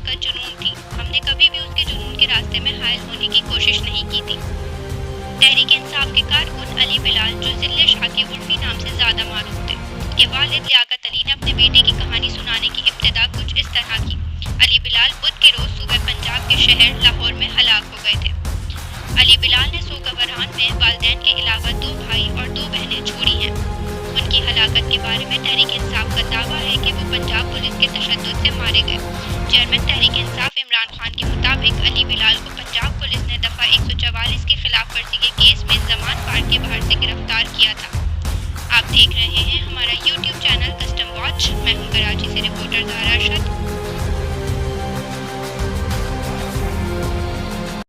उसका जुनून थी। हमने कभी भी उसके जुनून के रास्ते में हायल होने की कोशिश नहीं की थी। तहरीक इंसाफ के कारकुन अली बिलाल, जो जिले शाह के उर्फी नाम से ज्यादा मारूफ थे, के वालिद लियाकत अली ने अपने बेटे की कहानी सुनाने की इब्तिदा कुछ इस तरह की। अली बिलाल बुध के रोज सुबह पंजाब के शहर लाहौर में हलाक हो गए थे। अली बिलाल ने सोगवरान में वालिदैन के अलावा 2 भाई और 2 बहनें छोड़ी हैं। उनकी हलाकत के बारे में तहरीक इंसाफ का दावा है कि वो पंजाब पुलिस के तशद्दुद से मारे गए। चेयरमैन तहरीक इंसाफ इमरान खान के मुताबिक अली बिलाल को पंजाब पुलिस ने दफा 144 की खिलाफ वर्जी के केस में जमानत पार्ट के बाहर से गिरफ्तार किया था। आप देख रहे हैं हमारा YouTube चैनल कस्टम वॉच। मैं हूं कराची से रिपोर्टर दारा अरशद।